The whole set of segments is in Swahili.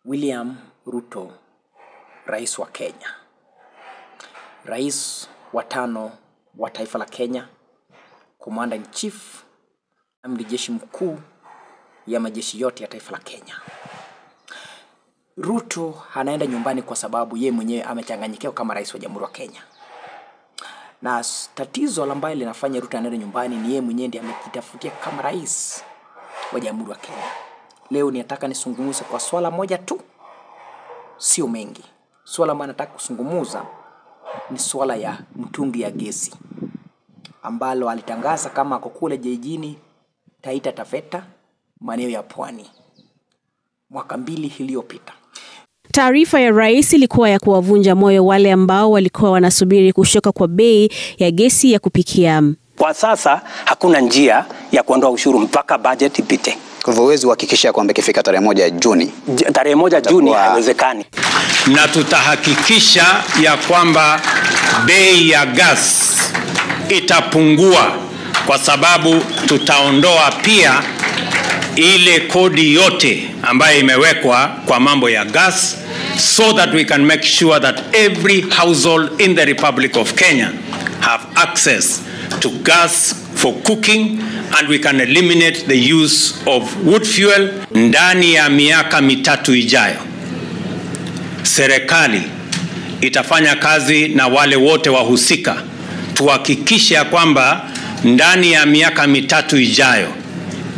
William Ruto, rais wa Kenya, rais wa 5 wa taifa la Kenya, Commander in Chief, amiri jeshi mkuu ya majeshi yote ya taifa la Kenya. Ruto anaenda nyumbani kwa sababu yeye mwenyewe amechanganyikiwa kama rais wa Jamhuri ya Kenya. Na tatizo ambalo linafanya Ruto anaenda nyumbani ni yeye mwenyewe ndiye amejitafutia kama rais wa Jamhuri ya Kenya. Leo nataka nisungumuze kwa swala moja tu, sio mengi. Swala ambalo nataka kusungumuza ni swala ya mtungi ya gesi ambalo alitangaza kama ako kule jijini Taita Taveta, maeneo ya Pwani, mwaka 2 iliyopita. Taarifa ya rais ilikuwa ya kuwavunja moyo wale ambao walikuwa wanasubiri kushuka kwa bei ya gesi ya kupikia. Kwa sasa hakuna njia ya kuondoa ushuru mpaka budget ipite. Kwa hivyo huwezi kuhakikisha kwamba ikifika tarehe 1 Juni. Tarehe 1 Juni haiwezekani. Na tutahakikisha ya kwamba bei ya gas itapungua, kwa sababu tutaondoa pia ile kodi yote ambayo imewekwa kwa mambo ya gas, so that we can make sure that every household in the Republic of Kenya have access to gas for cooking, and we can eliminate the use of wood fuel. Ndani ya miaka 3 ijayo, serikali itafanya kazi na wale wote wahusika tuhakikishe kwamba ndani ya miaka 3 ijayo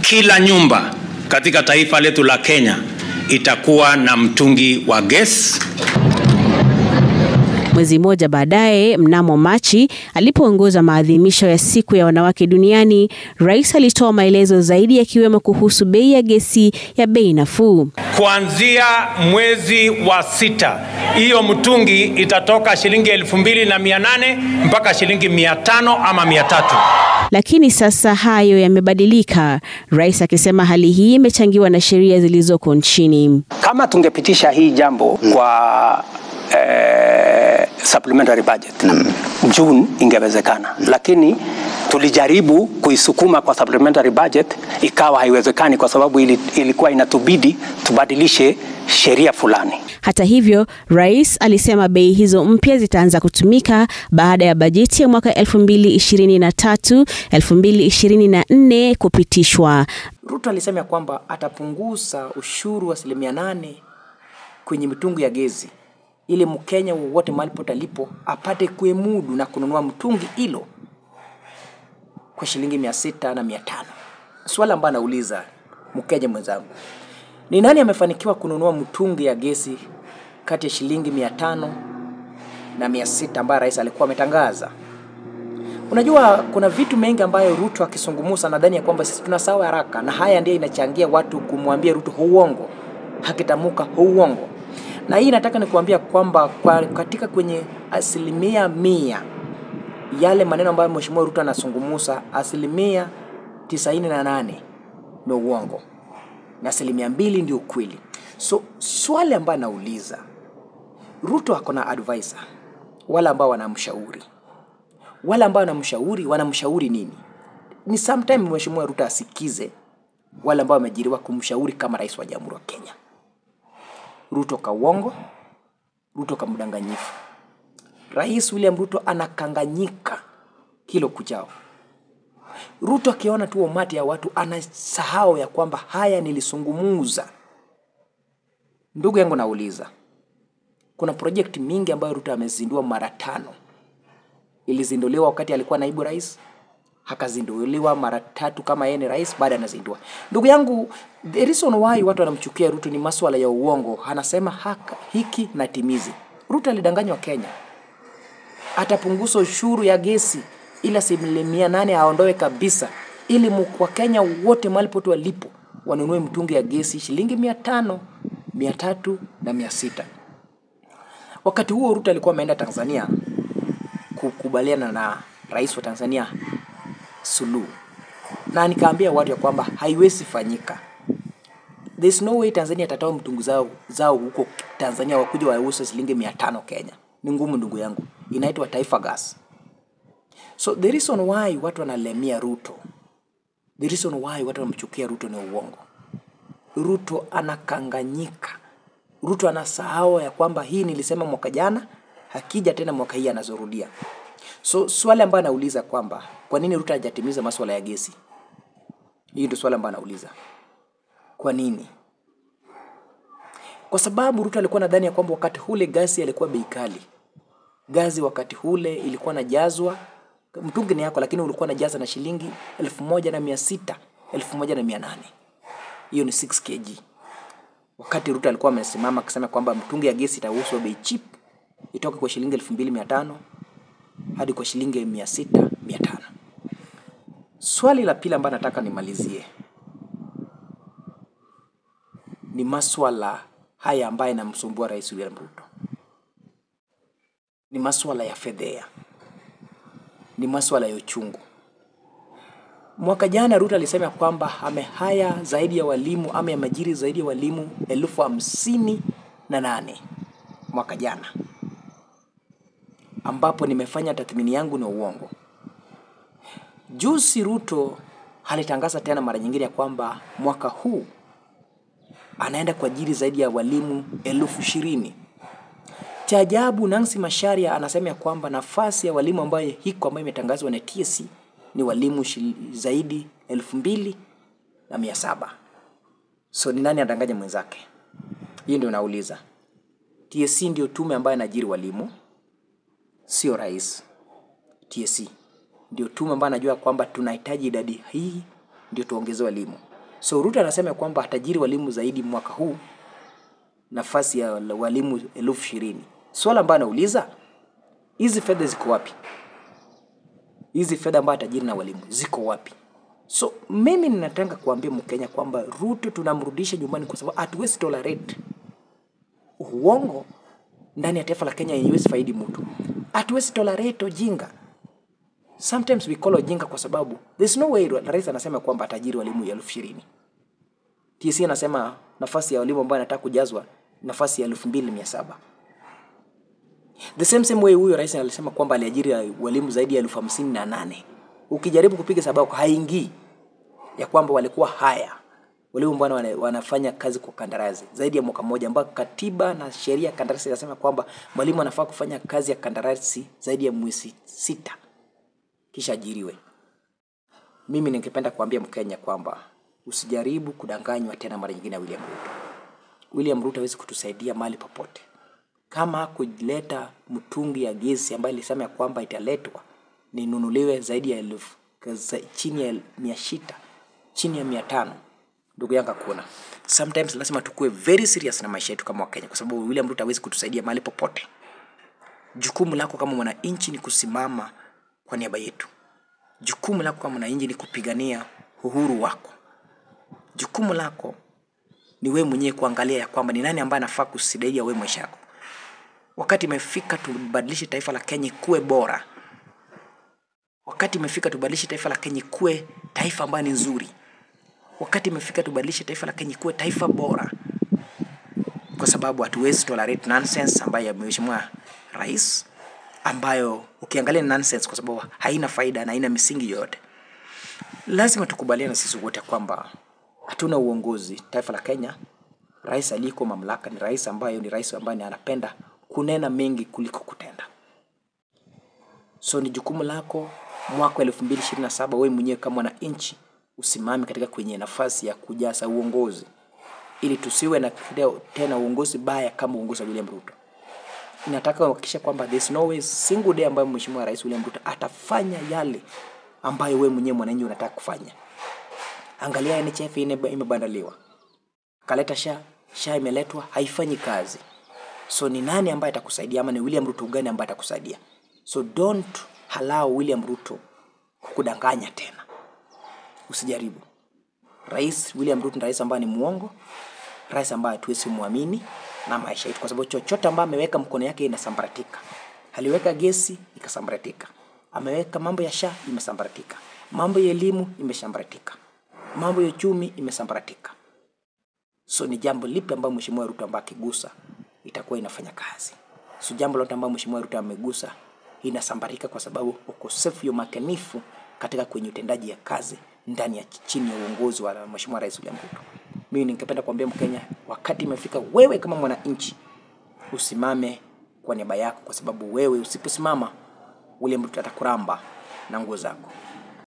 kila nyumba katika taifa letu la Kenya itakuwa na mtungi wa gesi. Mwezi mmoja baadaye, mnamo Machi, alipoongoza maadhimisho ya siku ya wanawake duniani, rais alitoa maelezo zaidi yakiwemo kuhusu bei ya gesi ya bei nafuu. Kuanzia mwezi wa 6, hiyo mtungi itatoka shilingi 2,800 mpaka shilingi 500 ama 300. Lakini sasa hayo yamebadilika, rais akisema hali hii imechangiwa na sheria zilizoko nchini. Kama tungepitisha hii jambo kwa supplementary budget June ingewezekana, lakini tulijaribu kuisukuma kwa supplementary budget, ikawa haiwezekani kwa sababu ilikuwa inatubidi tubadilishe sheria fulani. Hata hivyo, rais alisema bei hizo mpya zitaanza kutumika baada ya bajeti ya mwaka 2023-2024 kupitishwa. Ruto alisema kwamba atapunguza ushuru wa 8% kwenye mitungi ya gesi, ili Mkenya wowote mahali pote alipo apate kuemudu na kununua mtungi hilo kwa shilingi 600 na 500. Swala ambalo nauliza Mkenya mwenzangu, ni nani amefanikiwa kununua mtungi ya gesi kati ya shilingi 500 na 600 ambayo rais alikuwa ametangaza? Unajua kuna vitu mengi ambayo Ruto akisungumusa nadhani ya kwamba sisi tunasahau haraka, na haya ndiyo inachangia watu kumwambia Ruto uongo, hakitamuka uongo. Na hii nataka nikuambia kwamba katika kwenye 100% yale maneno ambayo Mheshimiwa Ruto anasungumusa, 98% ni uongo na 2% ndio ukweli. So swali ambalo nauliza, Ruto ako na advisor, wala ambao wanamshauri. Wala ambao wanamshauri nini? Ni sometime Mheshimiwa Ruto asikize wala ambao wamejiriwa kumshauri kama rais wa Jamhuri ya Kenya. Ruto ka uongo, Ruto ka mdanganyifu. Rais William Ruto anakanganyika kilo kuchao. Ruto akiona tu umati ya watu anasahau ya kwamba haya nilisungumuza. Ndugu yangu nauliza, kuna project mingi ambayo Ruto amezindua mara 5. Ilizinduliwa wakati alikuwa naibu rais, hakazinduliwa mara 3 kama yeye ni rais, baada anazindua. Ndugu yangu, the reason why watu wanamchukia Ruto ni masuala ya uongo. Anasema hiki na timizi. Ruto alidanganywa Kenya. Atapunguza ushuru ya gesi ila 8% aondoe kabisa, ili kwa Kenya wote mahali pote walipo wanunue mtungi ya gesi shilingi 500, 300 na 600. Wakati huo Ruto alikuwa ameenda Tanzania kukubaliana na rais wa Tanzania Suluhu, na nikaambia watu ya kwamba haiwezi fanyika. There's no way Tanzania atatoa mtungi zao huko Tanzania wakuja wauze shilingi 500 Kenya. Ni ngumu ndugu yangu. Inaitwa Taifa Gas. So the reason why watu wanalemia Ruto, the reason why watu wanamchukia Ruto ni uongo. Ruto anakanganyika Ruto anasahau ya kwamba hii nilisema mwaka jana, hakija tena mwaka hii anazorudia. So swali ambalo anauliza kwamba kwa nini Ruto hajatimiza masuala ya gesi? Hiyo ndio swali ambalo anauliza. Kwa nini? Kwa sababu Ruto alikuwa nadhani ya kwamba wakati ule gasi alikuwa bei kali. Gazi wakati ule ilikuwa najazwa, mtungi ni yako lakini ulikuwa najaza na shilingi 1,600, 1,800. Hiyo ni 6 kg. Wakati Ruto alikuwa amesimama akisema kwamba mtungi ya gesi itauzwa bei cheap, itoke kwa shilingi 2,500 hadi kwa shilingi 600, 500. Swali la pili ambalo nataka nimalizie ni maswala haya ambayo yanamsumbua Rais William Ruto. Ni maswala ya fedha. Ni maswala ya uchungu. Mwaka jana Ruto alisema kwamba amehaya zaidi ya walimu ama amejiri zaidi ya walimu 58,000 mwaka jana. Ambapo nimefanya tathmini yangu na uongo. Juzi Ruto alitangaza tena mara nyingine ya kwamba mwaka huu anaenda kuajiri zaidi ya walimu 20,000. Cha ajabu Nancy Macharia anasema ya kwamba nafasi ya walimu ambayo imetangazwa na TSC ni walimu zaidi 2,700. So ni nani anadanganya mwenzake? Hiyo ndio nauliza. TSC ndio tume ambayo inaajiri walimu, sio rais. TSC ndio tume ambayo anajua kwamba tunahitaji idadi hii ndio tuongeze walimu. So Ruto anasema kwamba atajiri walimu zaidi mwaka huu, nafasi ya walimu 20,000. Swala ambalo nauliza, hizi fedha ziko wapi? Hizi fedha ambazo atajiri na walimu ziko wapi? So mimi ninataka kuambia Mkenya kwamba Ruto tunamrudisha nyumbani kwa sababu hatuwezi tolerate uongo ndani ya taifa la Kenya yenyewe faidi mtu. Hatuwezi tolerate ujinga. Sometimes we call ujinga kwa sababu there's no way rais anasema kwamba atajiri walimu 20,000. TSC anasema nafasi ya walimu ambao anataka kujazwa nafasi ya 2,700. The same way huyo rais alisema kwamba aliajiri walimu zaidi ya 58,000. Ukijaribu kupiga sababu haingii ya kwamba walikuwa haya walimu ambao wanafanya kazi kwa kandarasi zaidi ya mwaka mmoja, ambao katiba na sheria ya kandarasi inasema kwamba mwalimu anafaa kufanya kazi ya kandarasi zaidi ya mwezi 6 kisha ajiriwe. Mimi ningependa kuambia Mkenya kwamba usijaribu kudanganywa tena mara nyingine na William Ruto. William Ruto hawezi kutusaidia mahali popote. Kama kuleta mtungi ya gesi ambayo ilisema kwamba italetwa ni nunuliwe zaidi ya 1,000, chini ya 600, chini ya 500. Ndugu yangu kuona. Sometimes lazima tukue very serious na maisha yetu kama Wakenya kwa sababu William Ruto hawezi kutusaidia mahali popote. Jukumu lako kama mwananchi ni kusimama kwa niaba yetu. Jukumu lako kama mwananchi ni kupigania uhuru wako. Jukumu lako ni wewe mwenyewe kuangalia ya kwamba ni nani ambaye anafaa kusaidia wewe maisha yako. Wakati imefika tubadilishe taifa la Kenya kuwe bora. Wakati imefika tubadilishe taifa la Kenya kuwe taifa ambalo ni nzuri. Wakati imefika tubadilishe taifa la Kenya kuwe taifa bora. Kwa sababu hatuwezi tolerate nonsense ambayo ya mheshimiwa rais, ambayo ukiangalia nonsense kwa sababu haina faida na haina misingi yoyote. Lazima tukubaliane sisi wote kwamba hatuna uongozi taifa la Kenya. Rais aliko mamlaka ni rais ambaye anapenda kunena mengi kuliko kutenda. So ni jukumu lako mwaka 2027 wewe mwenyewe kama mwananchi usimame katika kwenye nafasi ya kujaza uongozi ili tusiwe na tena uongozi baya kama uongozi wa William Ruto. Nataka kuhakikisha kwamba there's no way single day ambayo mheshimiwa Rais William Ruto atafanya yale ambayo wewe mwenyewe mwananchi unataka kufanya. Angalia NHIF imebandaliwa. Kaleta SHA imeletwa, haifanyi kazi. So ni nani ambaye atakusaidia ama ni William Ruto gani ambaye atakusaidia? So don't allow William Ruto kukudanganya tena. Usijaribu. Rais William Ruto ni rais ambaye ni muongo, rais ambaye hatuwezi muamini na maisha yetu kwa sababu chochote ambaye ameweka mkono yake inasambaratika. Aliweka gesi ikasambaratika. Ameweka mambo ya SHA imesambaratika. Mambo ya elimu imesambaratika. Mambo ya uchumi imesambaratika. So ni jambo lipi ambayo mheshimiwa Ruto ambaye akigusa itakuwa inafanya kazi. So jambo lote ambayo mheshimiwa Ruto amegusa inasambarika kwa sababu ukosefu wa makinifu katika kwenye utendaji ya kazi ndani ya chini ya uongozi wa mheshimiwa Rais William Ruto. Mimi ningependa kuambia Mkenya, wakati imefika wewe kama mwananchi usimame kwa niaba yako, kwa sababu wewe usiposimama ule mtu atakuramba na nguo zako.